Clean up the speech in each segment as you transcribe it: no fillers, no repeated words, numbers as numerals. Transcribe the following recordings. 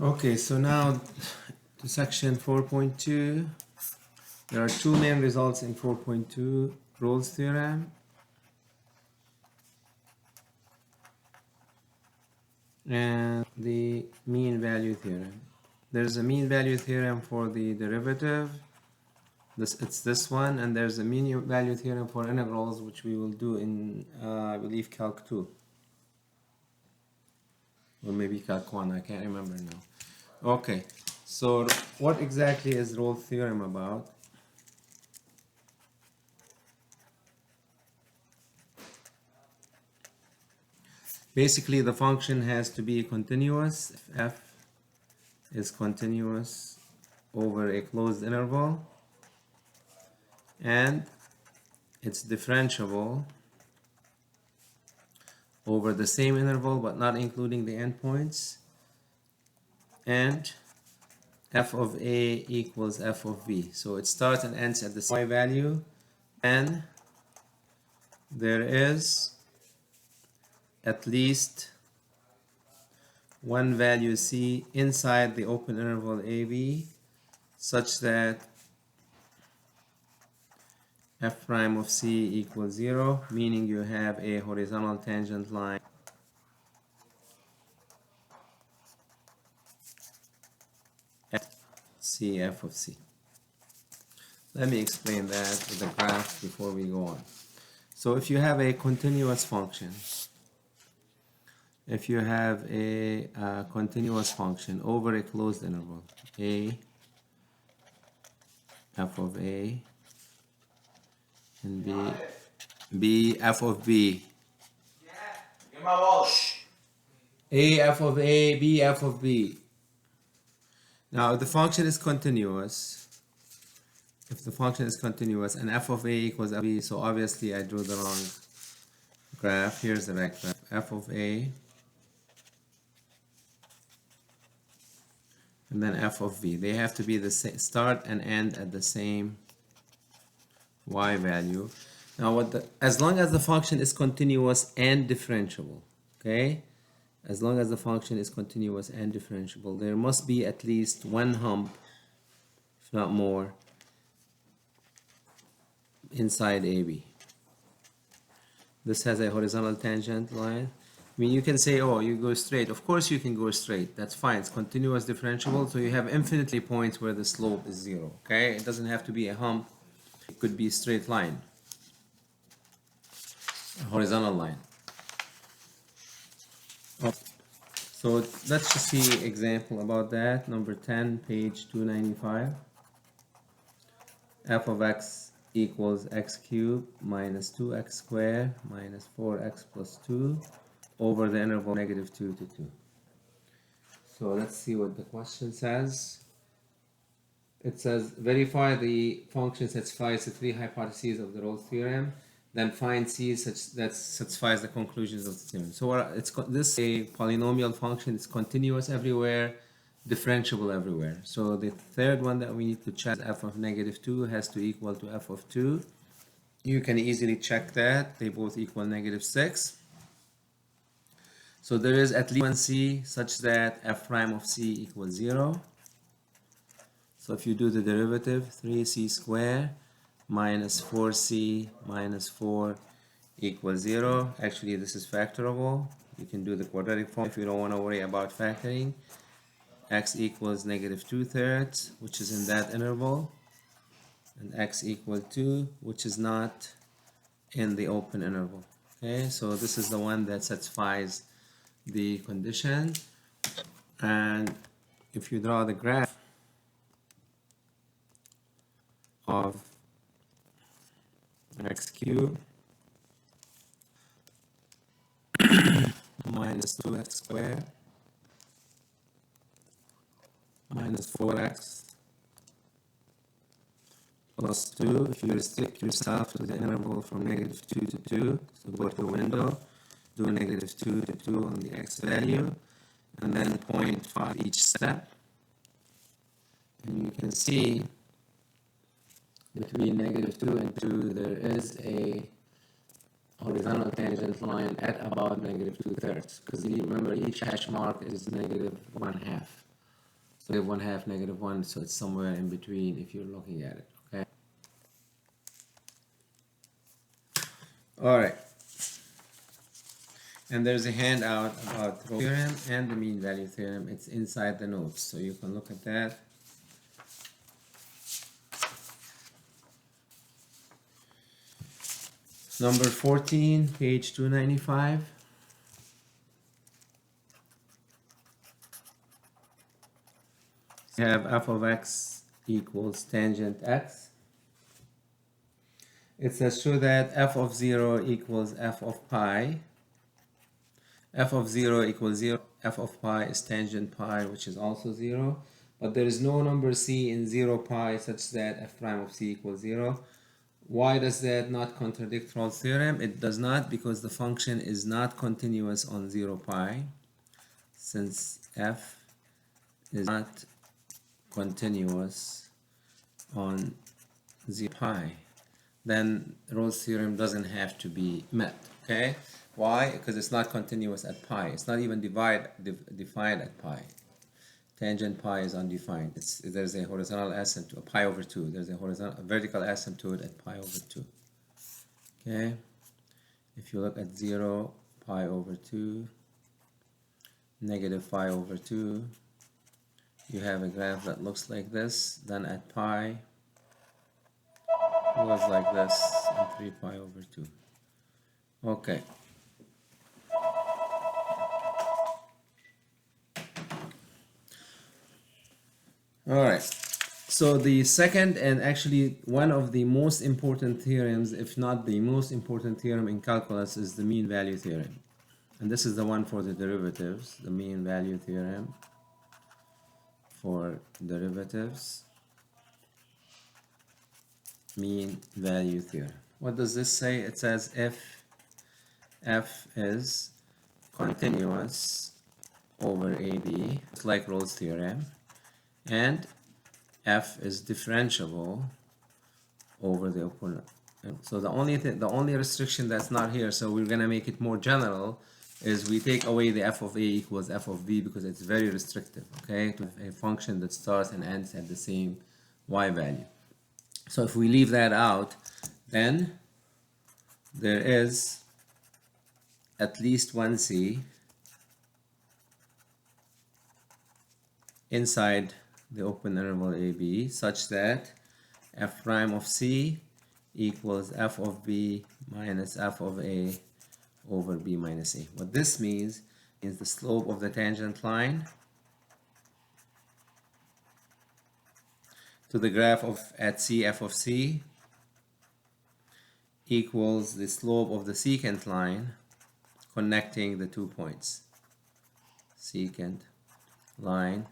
Okay, so now to section 4.2. There are two main results in 4.2 Rolle's theorem and the mean value theorem. There's a mean value theorem for the derivative. It's this one, and there's a mean value theorem for integrals, which we will do in I believe Calc 2 or maybe Calc 1. I can't remember now. Okay, so what exactly is Rolle's theorem about? Basically, the function has to be continuous if f is continuous over a closed interval, and it's differentiable over the same interval but not including the endpoints, and f of a equals f of b. So it starts and ends at the same y value, and there is at least one value c inside the open interval ab such that f prime of c equals 0, meaning you have a horizontal tangent line at cf of c. Let me explain that with a graph before we go on. So if you have a continuous function, continuous function over a closed interval, a f of a and b f of b, a f of a, b f of b. Now if the function is continuous, and f of a equals f of b, so obviously I drew the wrong graph. Here's the right graph. F of a and then f of b. They have to be the same, start and end at the same y value. Now as long as the function is continuous and differentiable, okay? As long as the function is continuous and differentiable, there must be at least one hump, if not more, inside AB. This has a horizontal tangent line. I mean, you can say, oh, you go straight. Of course you can go straight. That's fine. It's continuous differentiable, so you have infinitely points where the slope is 0, okay? It doesn't have to be a hump. It could be a straight line, a horizontal line. Okay. So let's just see example about that. Number 10, page 295. F of x equals x cubed minus 2x squared minus 4x plus 2 over the interval -2 to 2. So let's see what the question says. It says verify the function satisfies the three hypotheses of the Rolle's theorem, then find c that satisfies the conclusions of the theorem. So this a polynomial function. It's continuous everywhere, differentiable everywhere. So the third one that we need to check, f of -2 has to equal to f of 2. You can easily check that. They both equal -6. So there is at least one c such that f prime of c equals 0. So if you do the derivative, 3c squared minus 4c minus 4 equals 0. Actually, this is factorable. You can do the quadratic form if you don't want to worry about factoring. X equals -2/3, which is in that interval, and x equal 2, which is not in the open interval. Okay, so this is the one that satisfies the condition. And if you draw the graph of x cubed minus 2x squared minus 4x plus 2, if you restrict yourself to the interval from -2 to 2, so go to the window, do -2 to 2 on the x value, and then 0.5 each step, and you can see between -2 and 2 there is a horizontal tangent line at about -2/3, because remember each hash mark is -1/2. So -1/2, -1, so it's somewhere in between if you're looking at it, okay? All right. And there's a handout about the theorem and the mean value theorem. It's inside the notes, so you can look at that. Number 14, page 295. You have f of x equals tangent x. It says show that f of 0 equals f of pi. F of 0 equals 0. F of pi is tangent pi, which is also 0. But there is no number c in 0 pi such that f prime of c equals 0. Why does that not contradict Rolle's theorem? It does not, because the function is not continuous on 0 pi. Since f is not continuous on 0 pi, then Rolle's theorem doesn't have to be met. Okay? Why? Because it's not continuous at pi. It's not even defined at pi. Tangent pi is undefined. There's a horizontal asymptote, pi over 2. There's a vertical asymptote at pi over 2. Okay? If you look at 0, pi over 2, negative pi over 2, you have a graph that looks like this. Then at pi, it goes like this, and 3 pi over 2. Okay. All right. So the second and actually one of the most important theorems, if not the most important theorem in calculus, is the mean value theorem. And this is the one for the derivatives, the mean value theorem for derivatives. Mean value theorem. What does this say? It says if f is continuous over AB, it's like Rolle's theorem, and f is differentiable over the opponent. So the only restriction that's not here, so we're gonna make it more general, is we take away the f of a equals f of b because it's very restrictive, okay, to a function that starts and ends at the same y value. So if we leave that out, then there is at least one c inside the open interval AB such that f prime of c equals f of b minus f of a over b minus a. What this means is the slope of the tangent line to the graph of at c f of c equals the slope of the secant line connecting the 2 points. Secant line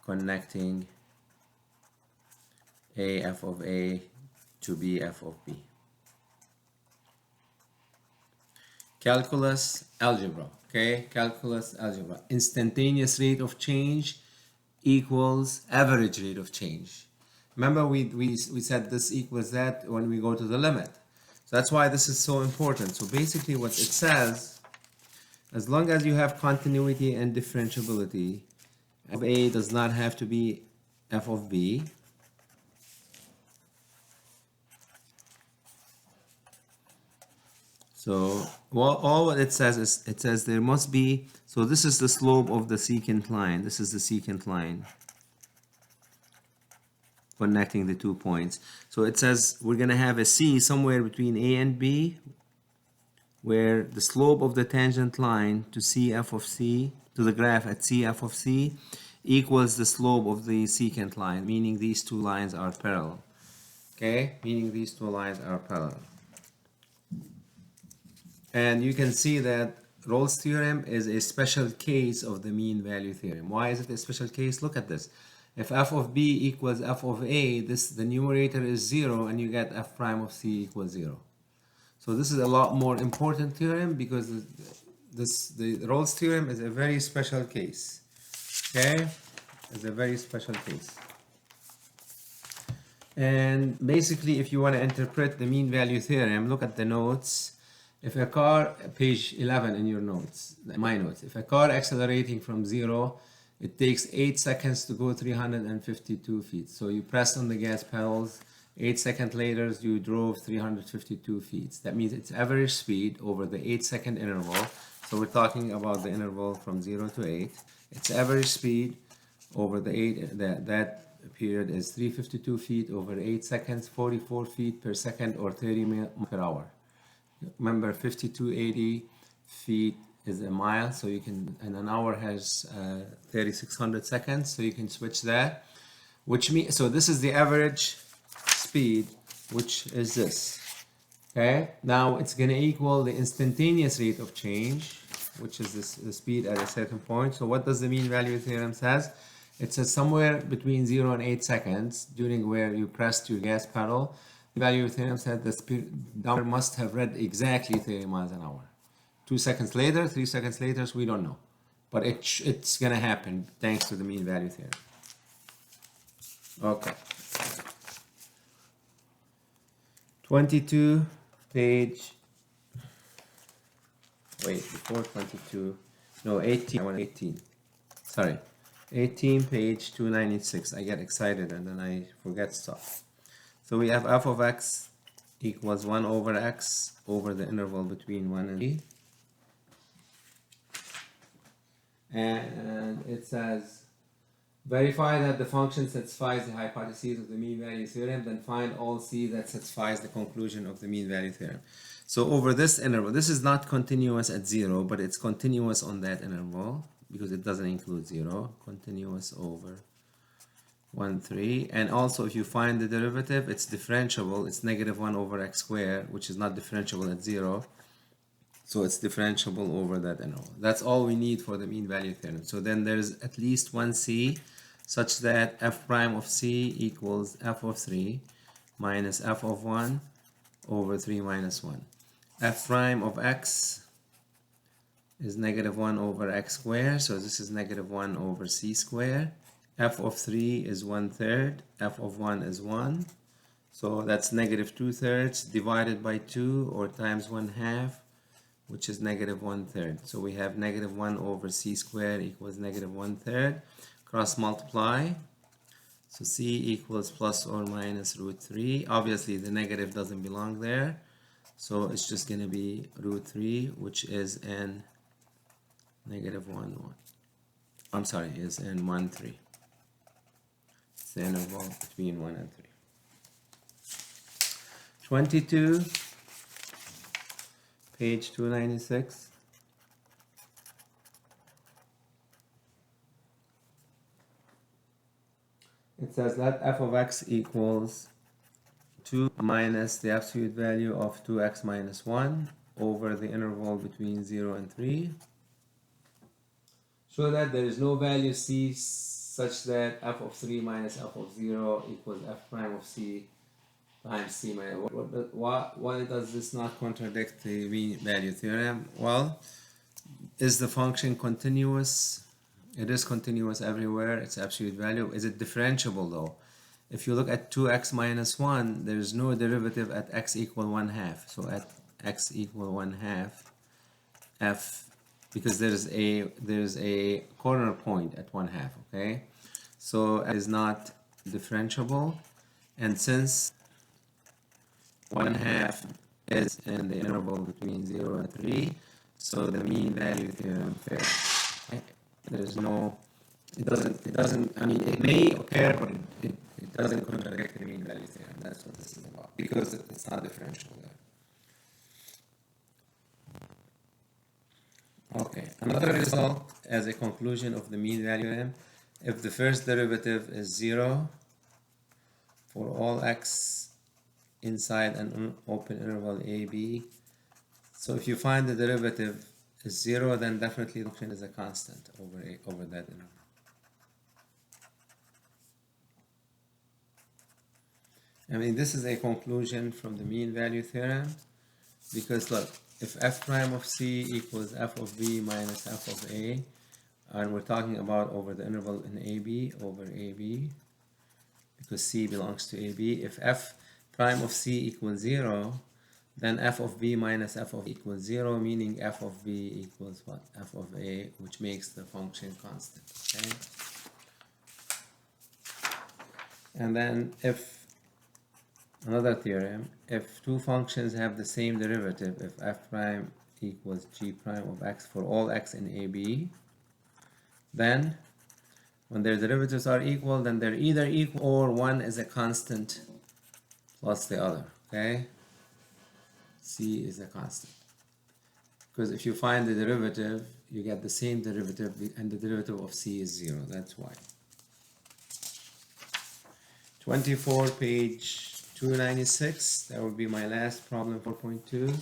connecting a f of a to b f of b. Calculus algebra, okay? Calculus algebra. Instantaneous rate of change equals average rate of change. Remember we said this equals that when we go to the limit. So that's why this is so important. So basically what it says, as long as you have continuity and differentiability, f of a does not have to be f of b. So all what it says is, it says there must be, so this is the slope of the secant line. This is the secant line connecting the 2 points. So it says we're going to have a c somewhere between a and b, where the slope of the tangent line to cf of c, to the graph at cf of c, equals the slope of the secant line, meaning these two lines are parallel. Okay, meaning these two lines are parallel. And you can see that Rolle's theorem is a special case of the mean value theorem. Why is it a special case? Look at this. If f of b equals f of a, the numerator is 0 and you get f prime of c equals 0. So this is a lot more important theorem because the Rolle's theorem is a very special case. Okay? It's a very special case. And basically, if you want to interpret the mean value theorem, look at the notes. If a car, page 11 in your notes, my notes, if a car accelerating from 0 it takes 8 seconds to go 352 feet. So you pressed on the gas pedals, 8 seconds later you drove 352 feet. That means its average speed over the 8-second interval. So we're talking about the interval from 0 to 8. Its average speed over the that period is 352 feet over 8 seconds, 44 feet per second, or 30 miles per hour. Remember, 5280 feet is a mile, so you can, and an hour has 3600 seconds, so you can switch that, which means, so this is the average speed, which is this. Okay, now it's going to equal the instantaneous rate of change, which is this, the speed at a certain point. So what does the mean value theorem says? It says somewhere between 0 and 8 seconds during where you pressed your gas pedal, the value theorem said the speedometer must have read exactly 30 miles an hour. 2 seconds later, 3 seconds later, we don't know. But it's going to happen thanks to the mean value theorem. Okay. 22, page, wait, before 22, no, 18, I want 18, sorry, 18, page 296, I get excited and then I forget stuff. So we have f of x equals 1 over x over the interval between 1 and 3. And it says, verify that the function satisfies the hypotheses of the mean value theorem, then find all c that satisfies the conclusion of the mean value theorem. So over this interval, this is not continuous at 0, but it's continuous on that interval because it doesn't include 0, continuous over 1, 3. And also if you find the derivative, it's differentiable, it's negative 1 over x squared, which is not differentiable at 0. So it's differentiable over that interval. That's all we need for the mean value theorem. So then there's at least one c such that f prime of c equals f of 3 minus f of 1 over 3 minus 1. F prime of x is negative 1 over x squared. So this is negative 1 over c squared. F of 3 is 1/3. F of 1 is 1. So that's negative 2/3 divided by 2 or times 1/2, which is negative 1/3. So we have negative 1 over c squared equals negative 1/3. Cross multiply. So c equals plus or minus root 3. Obviously the negative doesn't belong there. So it's just going to be root 3, which is in negative 1, 1. I'm sorry, is in 1, 3. It's the interval between 1 and 3. 22. Page 296. It says let f of x equals 2 minus the absolute value of 2x minus 1 over the interval between 0 and 3. Show that there is no value c such that f of 3 minus f of 0 equals f prime of c times c minus. Why does this not contradict the mean value theorem? Well, is the function continuous? It is continuous everywhere, its absolute value. Is it differentiable though? If you look at 2x minus 1, there is no derivative at x equal 1/2. So at x equal 1/2, f, because there's a corner point at 1/2, okay? So it is not differentiable, and since 1/2 is in the interval between 0 and 3, so the mean value theorem fails. Okay? There's no, it doesn't, I mean, it may occur, but it doesn't contradict the mean value theorem. That's what this is about, because it's not differential there. Okay, another result as a conclusion of the mean value theorem, if the first derivative is 0 for all x inside an open interval a, b. So if you find the derivative is 0, then definitely the function is a constant over that interval. I mean, this is a conclusion from the mean value theorem, because look, if f prime of c equals f of b minus f of a, and we're talking about over the interval in ab over ab, because c belongs to ab, if f prime of c equals 0, then f of b minus f of a equals 0, meaning f of b equals what? F of a, which makes the function constant. Okay? And then if, another theorem, if two functions have the same derivative, if f prime equals g prime of x for all x in ab, then when their derivatives are equal, then they're either equal or one is a constant plus the other. Okay? C is a constant. Because if you find the derivative, you get the same derivative, and the derivative of C is 0. That's why. 24, page 296. That would be my last problem, 4.2.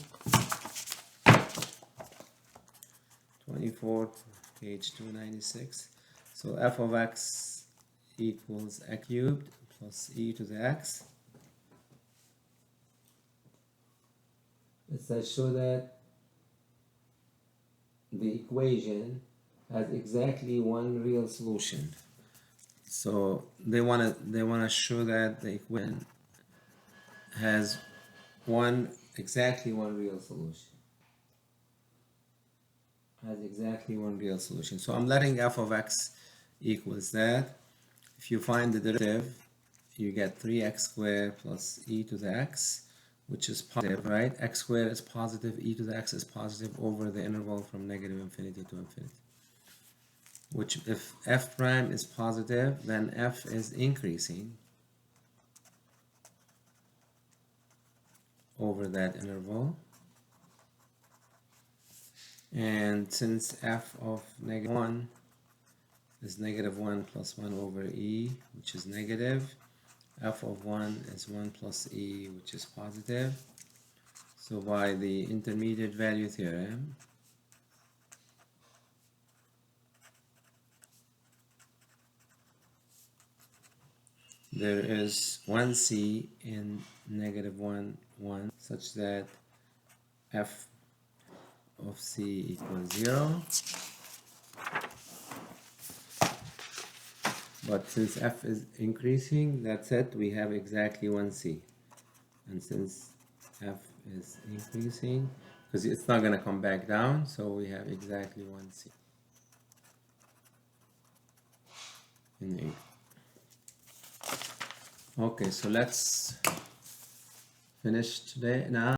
24, page 296. So f of x equals x cubed plus e to the x. It says show that the equation has exactly one real solution. So they wanna show that the equation has exactly one real solution. So I'm letting f of x equals that. If you find the derivative, you get 3x squared plus e to the x, which is positive, right? X squared is positive, e to the x is positive over the interval from negative infinity to infinity. Which, if f prime is positive, then f is increasing over that interval. And since f of negative 1 is negative 1 plus 1 over e, which is negative, f of 1 is 1 plus e, which is positive. So by the intermediate value theorem, there is 1c in negative 1, 1, such that f of c equals 0. But since f is increasing, that's it, we have exactly 1c. And since f is increasing, because it's not going to come back down, so we have exactly 1c in A. Okay, so let's finish today now.